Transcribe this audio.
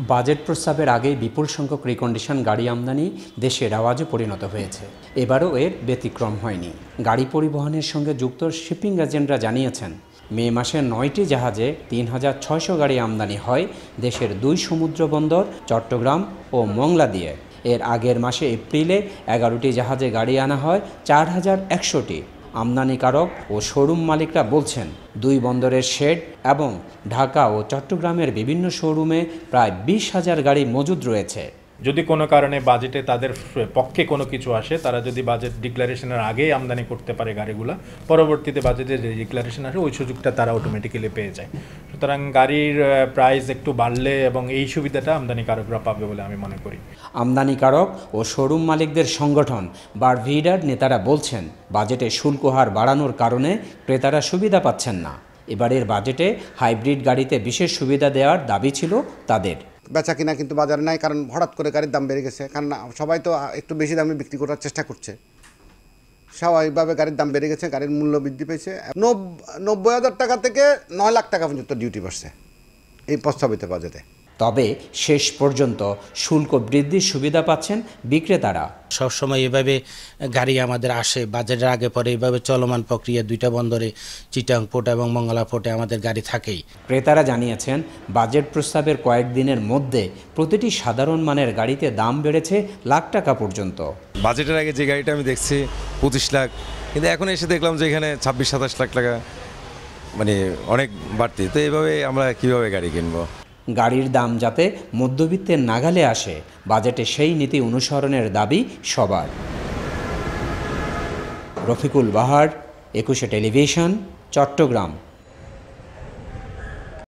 Budget প্রস্তাবের আগেই বিপুল সংখ্যক রিকন্ডিশন গাড়ি আমদানি দেশের রেওয়াজে পরিণত হয়েছে। এবারও এর ব্যতিক্রম হয়নি। গাড়ি পরিবহনের সঙ্গে যুক্ত শিপিং এজেন্টরা জানিয়েছেন, মে মাসে 9টি জাহাজে 3600 গাড়ি আমদানি হয় দেশের 2 সমুদ্র বন্দর চট্টগ্রাম ও মংলা দিয়ে। এর আগের মাসে এপ্রিলে 11টি জাহাজে গাড়ি আনা হয় 4100টি। আমদানিকারক ও শোরুম মালিকরা বলছেন, 2 বন্দরের শেড এবং ঢাকা ও চট্টগ্রামের বিভিন্ন শোরুমে প্রায় 20,000 গাড়ি মজুদ রয়েছে। যদি কোনো কারণে বাজেটে তাদের পক্ষে কোনো কিছু আসে, তারা যদি বাজেট ডিক্লারেশনের আগেই আমদানি করতে পারে গাড়িগুলো, পরবর্তীতে বাজেটে যে ডিক্লারেশন আসে ওই সুযোগটা তারা অটোমেটিক্যালি পেয়ে যায়। সুতরাং গাড়ির প্রাইস একটু বাড়লে এবং এই সুবিধাটা আমদানিকারকরা পাবে বলে আমি মনে করি। আমদানিকারক ও শোরুম মালিকদের সংগঠন বারভিডার নেতারা বলছেন, বাজেটে শুল্ক হার বাড়ানোর কারণে ক্রেতারা সুবিধা পাচ্ছেন না। এবারের বাজেটে হাইব্রিড গাড়িতে বিশেষ সুবিধা দেওয়ার দাবি ছিল তাদের। বেচা কিনা কিন্তু বাজারে নাই, কারণ হঠাৎ করে গাড়ির দাম বেড়ে গেছে। কারণ সবাই তো একটু বেশি দামে বিক্রি করার চেষ্টা করছে। স্বাভাবিকভাবে গাড়ির দাম বেড়ে গেছে, গাড়ির মূল্য বৃদ্ধি পেয়েছে। 90,000 টাকা থেকে 9 লাখ টাকা পর্যন্ত ডিউটি বাড়ছে এই প্রস্তাবিত বাজেটে। তবে শেষ পর্যন্ত শুল্ক বৃদ্ধির সুবিধা পাচ্ছেন বিক্রেতারা। সবসময় এভাবে গাড়ি আমাদের আসে, বাজেটের আগে পরে এভাবে চলমান প্রক্রিয়া 2টা বন্দরে চিটাং পোর্ট এবং মঙ্গলা পোর্টে আমাদের গাড়ি থাকেই। ক্রেতারা জানিয়েছেন, বাজেট প্রস্তাবের কয়েকদিনের মধ্যে প্রতিটি সাধারণ মানের গাড়িতে দাম বেড়েছে লাখ টাকা পর্যন্ত। বাজেটের আগে যে গাড়িটা আমি দেখছি 25 লাখ, কিন্তু এখন এসে দেখলাম যে এখানে 26-27 লাখ টাকা, মানে অনেক বাড়তি। তো এইভাবে আমরা কীভাবে গাড়ি কিনবো? গাড়ির দাম যাতে মধ্যবিত্তের নাগালে আসে, বাজেটে সেই নীতি অনুসরণের দাবি সবার। রফিকুল বাহার, 21 টেলিভিশন, চট্টগ্রাম।